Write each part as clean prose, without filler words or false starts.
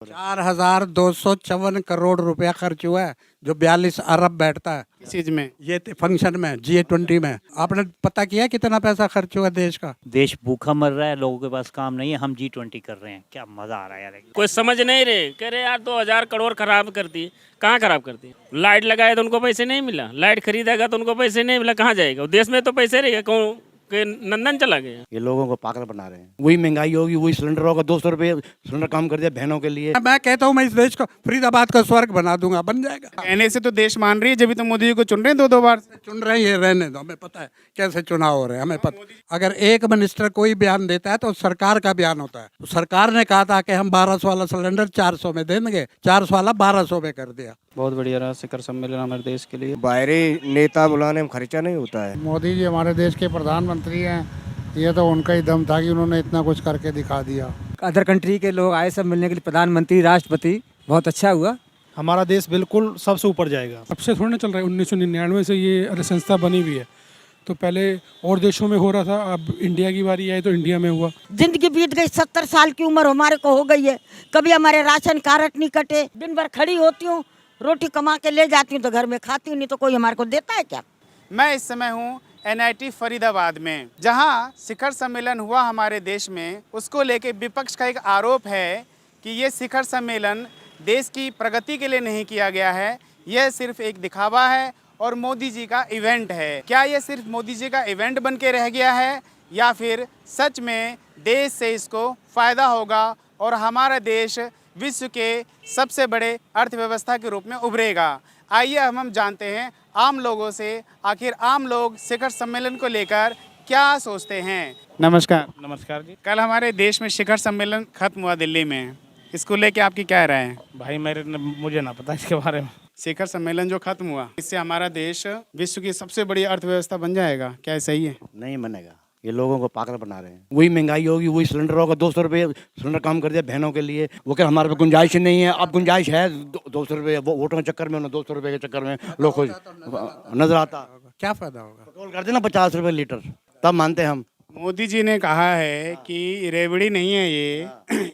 4,254 करोड़ रुपया खर्च हुआ है, जो 42 अरब बैठता है किस चीज में? ये फंक्शन में, G20 में। आपने पता किया कितना पैसा खर्च हुआ देश का? देश भूखा मर रहा है, लोगों के पास काम नहीं है, हम G20 कर रहे हैं। क्या मजा आ रहा है यार। कोई समझ नहीं रहे, कह रहे यार 2,000 करोड़ खराब कर दी। कहाँ खराब कर दी? लाइट लगाए तो उनको पैसे नहीं मिला, लाइट खरीदेगा तो उनको पैसे नहीं मिला, कहाँ जाएगा? देश में तो पैसे रहेगा, कौन के नंदन चला गया। ये लोगों को पागल बना रहे हैं। वही महंगाई होगी, वही सिलेंडर होगा, 200 रुपये सिलेंडर कम कर दिया बहनों के लिए। मैं कहता हूँ मैं इस देश को फरीदाबाद का स्वर्ग बना दूंगा, बन जाएगा। कहने से तो देश मान रही है, जब भी तो मोदी जी को चुन रहे हैं दो बार से। चुन रहे हैं, रहने दो, हमें पता है कैसे चुनाव हो रहे हैं, हमें पता। अगर एक मिनिस्टर कोई बयान देता है तो सरकार का बयान होता है। तो सरकार ने कहा था कि हम 1200 वाला सिलेंडर 400 में देंगे, 400 वाला 1200 में कर दिया। बहुत बढ़िया रहा शिखर सम्मेलन हमारे देश के लिए। बाहरी नेता बुलाने में खर्चा नहीं होता है। मोदी जी हमारे देश के प्रधानमंत्री हैं, ये तो उनका ही दम था कि उन्होंने इतना कुछ करके दिखा दिया। अदर कंट्री के लोग आए सब मिलने के लिए, प्रधानमंत्री, राष्ट्रपति, बहुत अच्छा हुआ। हमारा देश बिल्कुल सबसे ऊपर जाएगा। अब से थोड़ा ना चल रहा है, 1999 से ये संस्था बनी हुई है, तो पहले और देशों में हो रहा था, अब इंडिया की बारी आई तो इंडिया में हुआ। जिंदगी बीत गई, 70 साल की उम्र हमारे को हो गई है, कभी हमारे राशन कार्ड नहीं कटे। दिन भर खड़ी होती हूँ, रोटी कमा के ले जाती हूँ तो घर में खाती हूँ, नहीं तो कोई हमारे को देता है क्या? मैं इस समय हूँ NIT फरीदाबाद में, जहाँ शिखर सम्मेलन हुआ हमारे देश में। उसको लेके विपक्ष का एक आरोप है कि ये शिखर सम्मेलन देश की प्रगति के लिए नहीं किया गया है, यह सिर्फ एक दिखावा है और मोदी जी का इवेंट है। क्या ये सिर्फ मोदी जी का इवेंट बन के रह गया है, या फिर सच में देश से इसको फ़ायदा होगा और हमारा देश विश्व के सबसे बड़े अर्थव्यवस्था के रूप में उभरेगा? आइए हम जानते हैं आम लोगों से, आखिर आम लोग शिखर सम्मेलन को लेकर क्या सोचते हैं। नमस्कार। नमस्कार जी। कल हमारे देश में शिखर सम्मेलन खत्म हुआ दिल्ली में, इसको लेके आपकी क्या राय है? भाई मुझे ना पता इसके बारे में। शिखर सम्मेलन जो खत्म हुआ, इससे हमारा देश विश्व की सबसे बड़ी अर्थव्यवस्था बन जाएगा, क्या ये सही है? नहीं बनेगा, ये लोगों को पागल बना रहे हैं। वही महंगाई होगी, वही सिलेंडर होगा, 200 रुपये सिलेंडर कम कर दिया बहनों के लिए। वो क्या हमारे पे गुंजाइश ही नहीं है? अब गुंजाइश है 200 रुपये, वोटों के चक्कर में, 200 रुपये के चक्कर में लोग खुश नजर आता। क्या फायदा होगा? पेट्रोल कर देना 50 रुपये लीटर, तब मानते हम। मोदी जी ने कहा है कि रेवड़ी नहीं है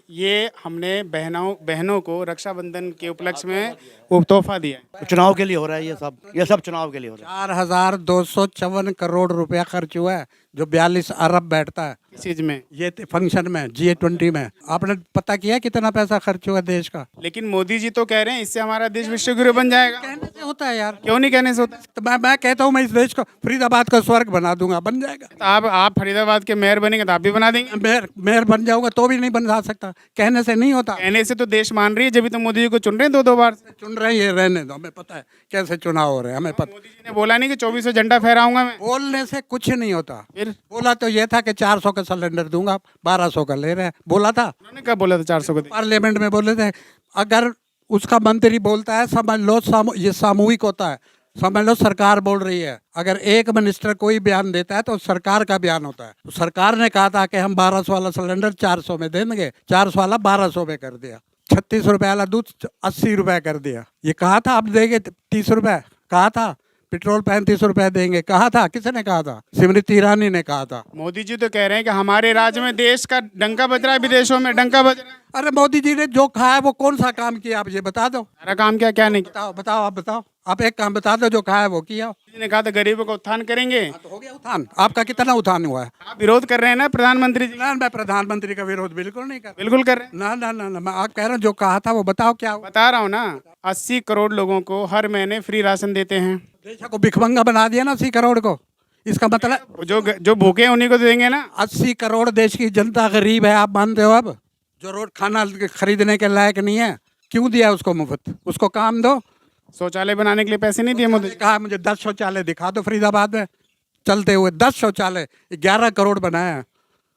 ये हमने बहनों को रक्षाबंधन के उपलक्ष्य में वो तोहफा दिया है। चुनाव के लिए हो रहा है ये सब चुनाव के लिए हो रहा है। 4,254 करोड़ रुपया खर्च हुआ है, जो 42 अरब बैठता है किस चीज में? ये फंक्शन में, G20 में। आपने पता किया कितना पैसा खर्च हुआ देश का? लेकिन मोदी जी तो कह रहे हैं इससे हमारा देश विश्व गुरु बन जाएगा। कहने से होता है यार। क्यों नहीं कहने से होता? तो मैं कहता हूँ मैं इस देश को फरीदाबाद का स्वर्ग बना दूंगा, बन जाएगा। तो आप फरीदाबाद के मेयर बनेंगे तो आप भी बना देंगे? मेयर बन जाऊंगा तो भी नहीं बना सकता, कहने से नहीं होता। कहने से तो देश मान रही है, जब भी तो मोदी जी को चुन रहे हैं दो बार से। चुन रहे हैं, रहने दो, हमें पता है कैसे चुनाव हो रहे हैं, हमें पता। मोदी जी ने बोला नहीं कि 2400 झंडा फहराऊंगा मैं। बोलने से कुछ नहीं होता। फिर बोला तो ये था कि 400 का सिलेंडर दूंगा, 1200 का ले रहे हैं, बोला था। उन्होंने कब बोला था 400 को? पार्लियामेंट में बोले थे। अगर उसका मंत्री बोलता है, समझ लो ये सामूहिक होता है, समझ लो सरकार बोल रही है। अगर एक मिनिस्टर कोई बयान देता है तो सरकार का बयान होता है। तो सरकार ने कहा था कि हम 1200 वाला सिलेंडर 400 में देंगे, 400 वाला 1200 में कर दिया। 36 रुपए वाला दूध 80 रुपए कर दिया। ये कहा था आप देंगे 30 रुपए, कहा था। पेट्रोल 35 रुपए देंगे, कहा था। किसने कहा था? स्मृति ईरानी ने कहा था। मोदी जी तो कह रहे हैं कि हमारे राज्य में देश का डंका बज रहा है, विदेशों में डंका बज रहा है। अरे मोदी जी ने जो कहा है वो कौन सा काम किया, आप ये बता दो। सारा काम क्या नहीं किया? बताओ आप बताओ। आप एक काम बता दो जो कहा है वो किया। मोदी जी ने कहा था गरीबों का उत्थान करेंगे। तो हो गया उत्थान। आपका कितना उत्थान हुआ है? आप विरोध कर रहे हैं ना प्रधानमंत्री जी? ना, मैं प्रधानमंत्री का विरोध बिल्कुल नहीं कर। बिल्कुल कर रहे हैं। ना, मैं आप कह रहा हूँ जो कहा था वो बताओ क्या हुआ। बता रहा हूँ ना, 80 करोड़ लोगों को हर महीने फ्री राशन देते हैं। देश को भिखमंगा बना दिया ना 80 करोड़ को। इसका मतलब जो भूखे हैं उन्हीं को देंगे ना। 80 करोड़ देश की जनता गरीब है, आप मानते हो? अब जो रोज खाना खरीदने के लायक नहीं है, क्यों दिया उसको मुफ्त? उसको काम दो। शौचालय बनाने के लिए पैसे नहीं दिए मोदी? कहा मुझे 10 शौचालय दिखा दो फरीदाबाद में चलते हुए। 10 शौचालय, 11 करोड़ बनाया।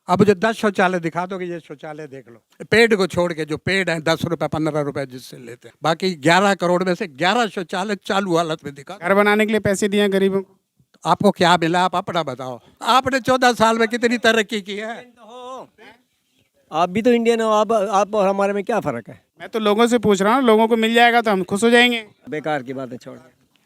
अब मुझे 10 शौचालय दिखा दो कि ये शौचालय देख लो। पेड को छोड़ के, जो पेड है 10 रुपए 15 रुपए जिससे लेते हैं, बाकी 11 करोड़ में से 11 शौचालय चालू हालत में दिखा। घर बनाने के लिए पैसे दिए गरीबों को। आपको क्या मिला? आप अपना बताओ। आपने 14 साल में कितनी तरक्की की है? आप भी तो इंडियन हो, आप और हमारे में क्या फर्क है? मैं तो लोगों से पूछ रहा हूँ, लोगों को मिल जाएगा तो हम खुश हो जाएंगे। बेकार की बातें छोड़।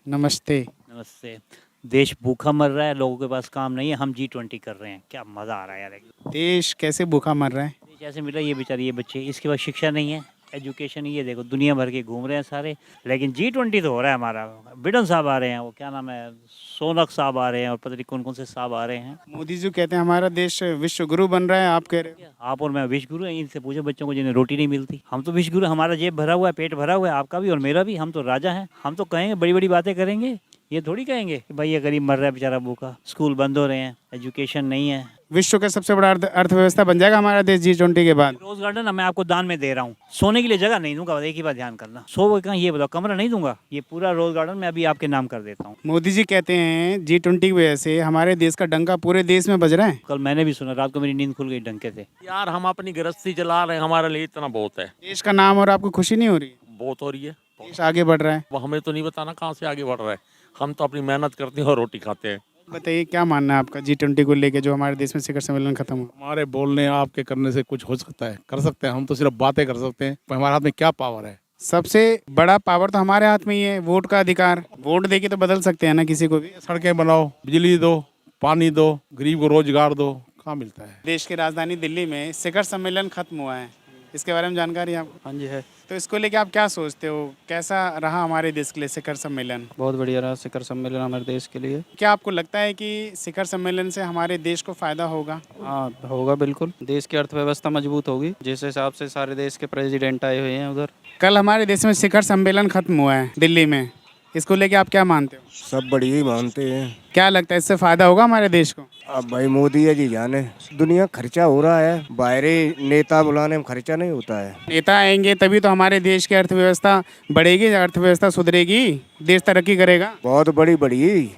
नमस्ते। नमस्ते। देश भूखा मर रहा है, लोगों के पास काम नहीं है, हम G20 कर रहे हैं। क्या मजा आ रहा है यार। देश कैसे भूखा मर रहा है? देश ऐसे मिला, ये बेचारे ये बच्चे, इसके पास शिक्षा नहीं है, एजुकेशन ये देखो दुनिया भर के घूम रहे हैं सारे, लेकिन G20 तो हो रहा है हमारा। बिडन साहब आ रहे हैं, वो क्या नाम है, सोनक साहब आ रहे हैं, और पता नहीं कौन कौन से साहब आ रहे हैं। मोदी जी कहते हैं हमारा देश विश्व गुरु बन रहा है, आप कह रहे हो? आप और मैं विश्व गुरु हैं, इनसे पूछो बच्चों को जिन्हें रोटी नहीं मिलती। हम तो विश्व गुरु, हमारा जेब भरा हुआ है, पेट भरा हुआ है, आपका भी और मेरा भी। हम तो राजा हैं, हम तो कहेंगे बड़ी बड़ी बातें करेंगे, ये थोड़ी कहेंगे कि भाई ये गरीब मर रहा है बेचारा भूखा, स्कूल बंद हो रहे हैं, एजुकेशन नहीं है। विश्व का सबसे बड़ा अर्थव्यवस्था बन जाएगा हमारा देश G20 के बाद। रोज गार्डन मैं आपको दान में दे रहा हूँ, सोने के लिए जगह नहीं दूंगा, एक ही बात ध्यान करना। सो कहाँ ये बताओ, कमरा नहीं दूंगा, ये पूरा रोज गार्डन मैं अभी आपके नाम कर देता हूँ। मोदी जी कहते हैं G20 की वजह से हमारे देश का डंका पूरे देश में बज रहा है। कल मैंने भी सुना, रात को मेरी नींद खुल गई डंके से। यार हम अपनी गृहस्थी चला रहे हैं, हमारे लिए इतना बहुत है। देश का नाम और आपको खुशी नहीं हो रही? बहुत हो रही है, देश आगे बढ़ रहा है। वो हमें तो नहीं बताना कहाँ से आगे बढ़ रहा है, हम तो अपनी मेहनत करते हैं और रोटी खाते हैं। बताइए क्या मानना है आपका G20 को लेके, जो हमारे देश में शिखर सम्मेलन खत्म हुआ? हमारे बोलने आपके करने से कुछ हो सकता है, कर सकते हैं, हम तो सिर्फ बातें कर सकते हैं, पर हमारे हाथ में क्या पावर है? सबसे बड़ा पावर तो हमारे हाथ में ही है, वोट का अधिकार। वोट देके तो बदल सकते हैं ना किसी को भी। सड़कें बनाओ, बिजली दो, पानी दो, गरीब को रोजगार दो, कहाँ मिलता है? देश की राजधानी दिल्ली में शिखर सम्मेलन खत्म हुआ है, इसके बारे में जानकारी है आपको? हाँ जी है। तो इसको लेके आप क्या सोचते हो, कैसा रहा हमारे देश के लिए शिखर सम्मेलन? बहुत बढ़िया रहा शिखर सम्मेलन हमारे देश के लिए। क्या आपको लगता है कि शिखर सम्मेलन से हमारे देश को फायदा होगा? हाँ होगा बिल्कुल, देश की अर्थव्यवस्था मजबूत होगी, जिस हिसाब से सारे देश के प्रेसिडेंट आए हुए हैं उधर। कल हमारे देश में शिखर सम्मेलन खत्म हुआ है दिल्ली में, इसको लेके आप क्या मानते हो? सब बढ़िया ही मानते हैं। क्या लगता है इससे फायदा होगा हमारे देश को? अब भाई मोदी है जी जाने, दुनिया खर्चा हो रहा है, बाहरी नेता बुलाने में खर्चा नहीं होता है। नेता आएंगे तभी तो हमारे देश की अर्थव्यवस्था बढ़ेगी, अर्थव्यवस्था सुधरेगी, देश तरक्की करेगा। बहुत बड़ी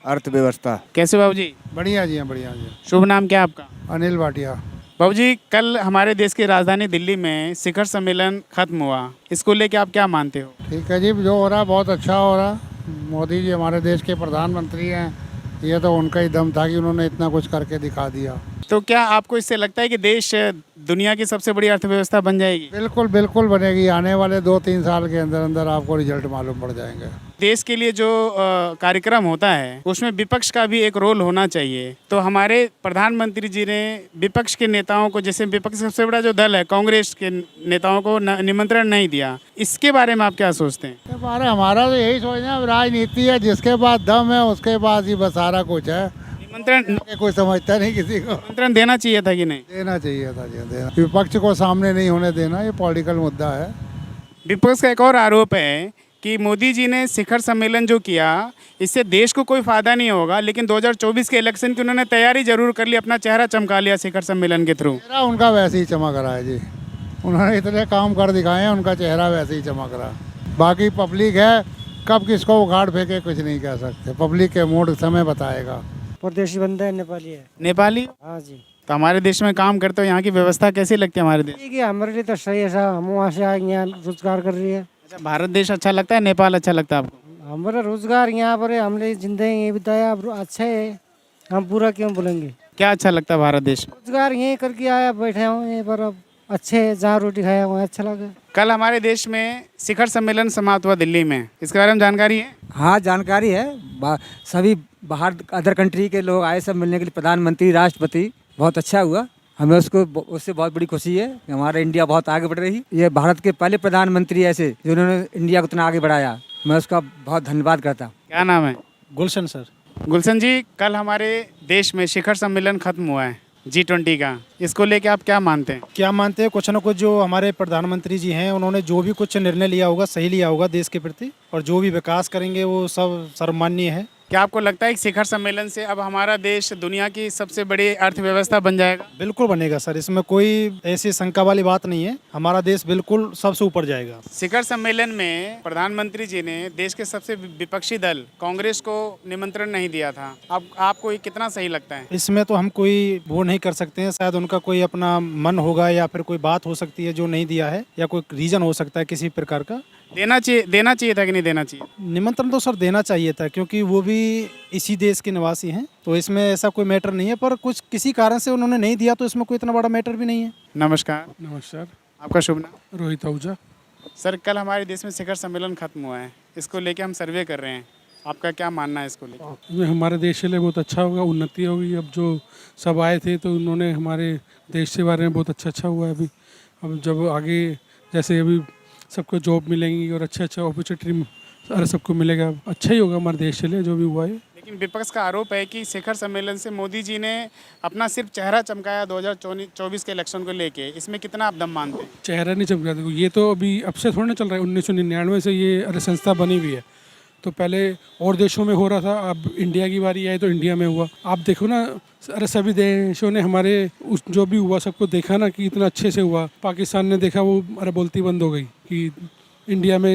अर्थव्यवस्था। कैसे बाबू जी? बढ़िया जी हैं, बढ़िया जी। शुभ नाम क्या आपका? अनिल भाटिया। बाबू जी, कल हमारे देश की राजधानी दिल्ली में शिखर सम्मेलन खत्म हुआ, इसको लेके आप क्या मानते हो? ठीक है जी, जो हो रहा है बहुत अच्छा हो रहा। मोदी जी हमारे देश के प्रधानमंत्री हैं, ये तो उनका ही दम था कि उन्होंने इतना कुछ करके दिखा दिया। तो क्या आपको इससे लगता है कि देश दुनिया की सबसे बड़ी अर्थव्यवस्था बन जाएगी? बिल्कुल बिल्कुल बनेगी, आने वाले 2-3 साल के अंदर अंदर आपको रिजल्ट मालूम पड़ जाएंगे। देश के लिए जो कार्यक्रम होता है उसमें विपक्ष का भी एक रोल होना चाहिए। तो हमारे प्रधानमंत्री जी ने विपक्ष के नेताओं को, जैसे विपक्ष सबसे बड़ा जो दल है कांग्रेस के नेताओं को निमंत्रण नहीं दिया, इसके बारे में आप क्या सोचते हैं? इसके बारे में हमारा तो यही सोचना है, राजनीति है, जिसके पास दम है उसके पास ही बस सारा कुछ है। निमंत्रण कोई समझता नहीं किसी को। निमंत्रण देना चाहिए था कि नहीं? देना चाहिए था जी, देना। विपक्ष को सामने नहीं होने देना, ये पॉलिटिकल मुद्दा है। विपक्ष का एक और आरोप है कि मोदी जी ने शिखर सम्मेलन जो किया इससे देश को कोई फायदा नहीं होगा, लेकिन 2024 के इलेक्शन की उन्होंने तैयारी जरूर कर ली, अपना चेहरा चमका लिया शिखर सम्मेलन के थ्रू। चेहरा उनका वैसे ही चमक रहा है जी, उन्होंने इतने काम कर दिखाए हैं, उनका चेहरा वैसे ही चमक रहा। बाकी पब्लिक है, कब किसको उखाड़ फेंके कुछ नहीं कह सकते, पब्लिक के मूड समय बताएगा। परदेशी बंदा है, नेपाली है। नेपाली? हाँ जी। तो हमारे देश में काम करते हो, यहाँ की व्यवस्था कैसी लगती है हमारे देश? ठीक है, हमारे लिए तो सही है साहब, हम वहाँ से आए यहाँ रोजगार कर रही है। अच्छा, भारत देश अच्छा लगता है, नेपाल अच्छा लगता है आपको? हमारा रोजगार यहाँ पर है, हमने जिंदगी यही बिताया, अब अच्छा है, हम पूरा क्यों बोलेंगे। क्या अच्छा लगता है भारत देश? रोजगार यहीं करके आया, बैठे हूँ यहीं पर, अब अच्छे है, जहाँ रोटी खाया वहाँ अच्छा लगा। कल हमारे देश में शिखर सम्मेलन समाप्त हुआ दिल्ली में, इसके बारे में जानकारी है? हाँ जानकारी है, सभी बाहर अदर कंट्री के लोग आए सब मिलने के लिए, प्रधानमंत्री, राष्ट्रपति, बहुत अच्छा हुआ। हमें उससे बहुत बड़ी खुशी है कि हमारा इंडिया बहुत आगे बढ़ रही। ये भारत के पहले प्रधानमंत्री ऐसे जिन्होंने इंडिया को इतना आगे बढ़ाया, मैं उसका बहुत धन्यवाद करता हूँ। क्या नाम है? गुलशन सर। गुलशन जी, कल हमारे देश में शिखर सम्मेलन खत्म हुआ है G20 का, इसको लेके आप क्या मानते हैं? क्या मानते हैं, कुछ न कुछ जो हमारे प्रधानमंत्री जी हैं उन्होंने जो भी कुछ निर्णय लिया होगा सही लिया होगा देश के प्रति, और जो भी विकास करेंगे वो सब सर्वमान्य है। क्या आपको लगता है कि शिखर सम्मेलन से अब हमारा देश दुनिया की सबसे बड़ी अर्थव्यवस्था बन जाएगा? बिल्कुल बनेगा सर, इसमें कोई ऐसी शंका वाली बात नहीं है, हमारा देश बिल्कुल सबसे ऊपर जाएगा। शिखर सम्मेलन में प्रधानमंत्री जी ने देश के सबसे विपक्षी दल कांग्रेस को निमंत्रण नहीं दिया था, अब आपको ये कितना सही लगता है? इसमें तो हम कोई वो नहीं कर सकते हैं, शायद उनका कोई अपना मन होगा या फिर कोई बात हो सकती है जो नहीं दिया है, या कोई रीजन हो सकता है किसी प्रकार का। देना चाहिए था कि नहीं देना चाहिए? निमंत्रण तो सर देना चाहिए था, क्योंकि वो भी इसी देश के निवासी हैं, तो इसमें ऐसा कोई मैटर नहीं है, पर कुछ किसी कारण से उन्होंने नहीं दिया तो इसमें कोई इतना बड़ा मैटर भी नहीं है। नमस्कार। नमस्कार। आपका शुभ नाम? रोहित आहूजा। सर, कल हमारे देश में शिखर सम्मेलन खत्म हुआ है, इसको लेके हम सर्वे कर रहे हैं, आपका क्या मानना है इसको लेकर? हमारे देश के लिए बहुत अच्छा होगा, उन्नति होगी। अब जो सब आए थे तो उन्होंने हमारे देश के बारे में बहुत अच्छा हुआ है। अभी अब जब आगे जैसे अभी सबको जॉब मिलेंगी और अच्छे अच्छे अपॉर्चुनिटी अरे सबको मिलेगा, अच्छा ही होगा हमारे देश के लिए जो भी हुआ है। लेकिन विपक्ष का आरोप है कि शिखर सम्मेलन से मोदी जी ने अपना सिर्फ चेहरा चमकाया 2024 के इलेक्शन को लेके, इसमें कितना आप दम मानते हैं? चेहरा नहीं चमका, देखो ये तो अभी अब से थोड़ा ना चल रहा है, 1999 से ये अरे संस्था बनी हुई है। तो पहले और देशों में हो रहा था, अब इंडिया की बारी आई तो इंडिया में हुआ। आप देखो ना, अरे सभी देशों ने हमारे उस जो भी हुआ सबको देखा ना कि इतना अच्छे से हुआ। पाकिस्तान ने देखा वो अरे बोलती बंद हो गई कि इंडिया में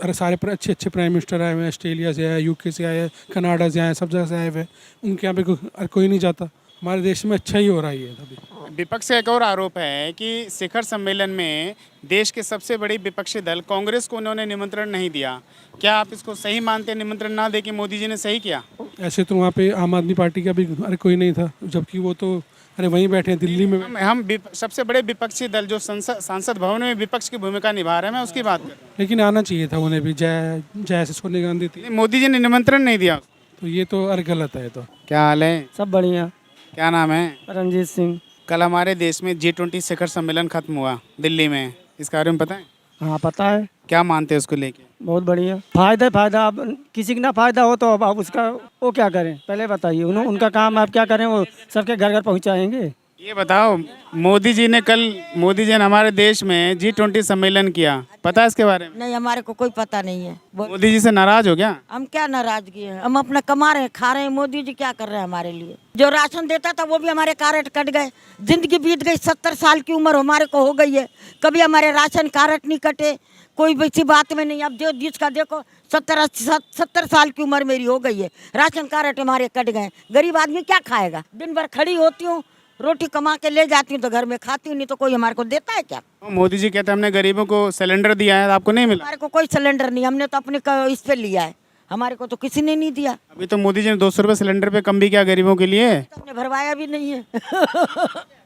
अरे सारे अच्छे अच्छे प्राइम मिनिस्टर आए हुए हैं, ऑस्ट्रेलिया से आए, यूके से आए, कनाडा से आए, सब जगह से आए हुए हैं। उनके यहाँ पे कोई नहीं जाता। हमारे देश में अच्छा ही हो रहा है ये अभी। विपक्ष का एक और आरोप है कि शिखर सम्मेलन में देश के सबसे बड़ी विपक्षी दल कांग्रेस को उन्होंने निमंत्रण नहीं दिया। क्या आप इसको सही मानते हैं, निमंत्रण ना दे के मोदी जी ने सही किया? ऐसे तो वहाँ पे आम आदमी पार्टी का भी अरे कोई नहीं था, जबकि वो तो अरे वहीं बैठे हैं दिल्ली में। हम सबसे बड़े विपक्षी दल जो सांसद भवन में विपक्ष की भूमिका निभा रहे हैं, मैं उसकी बात कर रहा हूं। लेकिन आना चाहिए था उन्हें भी, जय सोनिया गांधी थी। मोदी जी ने निमंत्रण नहीं दिया तो ये तो अरे गलत है। तो क्या हाल है? सब बढ़िया। क्या नाम है? रंजीत सिंह। कल हमारे देश में G20 शिखर सम्मेलन खत्म हुआ दिल्ली में, इस बारे में पता है? हाँ पता है। क्या मानते हैं उसको लेके? बहुत बढ़िया। फायदा, अब किसी का ना फायदा हो तो अब उसका वो क्या करें, पहले बताइए। उनका काम आप क्या करें, वो सबके घर घर पहुँचाएंगे। ये बताओ, मोदी जी ने हमारे देश में G20 सम्मेलन किया, पता है इसके बारे में? नहीं, हमारे को कोई पता नहीं है। मोदी जी से नाराज हो क्या? हम क्या नाराजगी है, हम अपना कमा रहे हैं, खा रहे हैं। मोदी जी क्या कर रहे हैं हमारे लिए? जो राशन देता था वो भी हमारे कार्ड कट गए। जिंदगी बीत गई, 70 साल की उम्र हमारे को हो गई है, कभी हमारे राशन कार्ड नहीं कटे, कोई वैसी बात में नहीं। अब जो जिसका देखो 70 साल की उम्र मेरी हो गई है, राशन कार्ड हमारे कट गए। गरीब आदमी क्या खाएगा? दिन भर खड़ी होती हूँ, रोटी कमा के ले जाती हूँ तो घर में खाती हूँ, नहीं तो कोई हमारे को देता है क्या? मोदी जी कहते हैं हमने गरीबों को सिलेंडर दिया है, आपको नहीं मिला? हमारे को कोई सिलेंडर नहीं, हमने तो अपने इस पे लिया है, हमारे को तो किसी ने नहीं दिया। अभी तो मोदी जी ने 200 रुपये सिलेंडर पे कम भी किया गरीबों के लिए। हमने भरवाया भी नहीं है।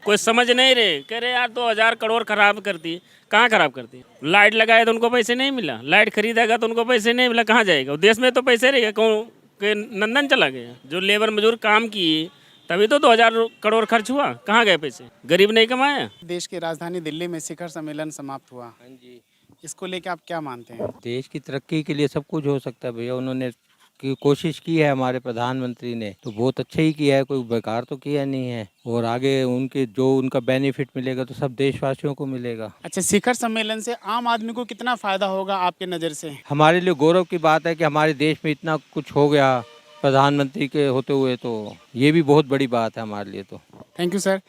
कोई समझ नहीं रहे, कह रहे यार 2000 करोड़ खराब कर दी। कहाँ खराब कर दी? लाइट लगाए तो उनको पैसे नहीं मिला, लाइट खरीदेगा तो उनको पैसे नहीं मिला, कहाँ जाएगा? देश में तो पैसे रहेगा, कौन के नंदन चला गया? जो लेबर मजदूर काम किए तभी तो 2000 करोड़ खर्च हुआ, कहाँ गए पैसे? गरीब नहीं कमाया। देश की राजधानी दिल्ली में शिखर सम्मेलन समाप्त हुआ, इसको लेके आप क्या मानते हैं? देश की तरक्की के लिए सब कुछ हो सकता है भैया। उन्होंने कोशिश की है, हमारे प्रधानमंत्री ने तो बहुत अच्छा ही किया है, कोई बेकार तो किया नहीं है। और आगे उनका बेनिफिट मिलेगा तो सब देशवासियों को मिलेगा। अच्छा, शिखर सम्मेलन से आम आदमी को कितना फायदा होगा आपके नज़र से? हमारे लिए गौरव की बात है कि हमारे देश में इतना कुछ हो गया प्रधानमंत्री के होते हुए, तो ये भी बहुत बड़ी बात है हमारे लिए। तो थैंक यू सर।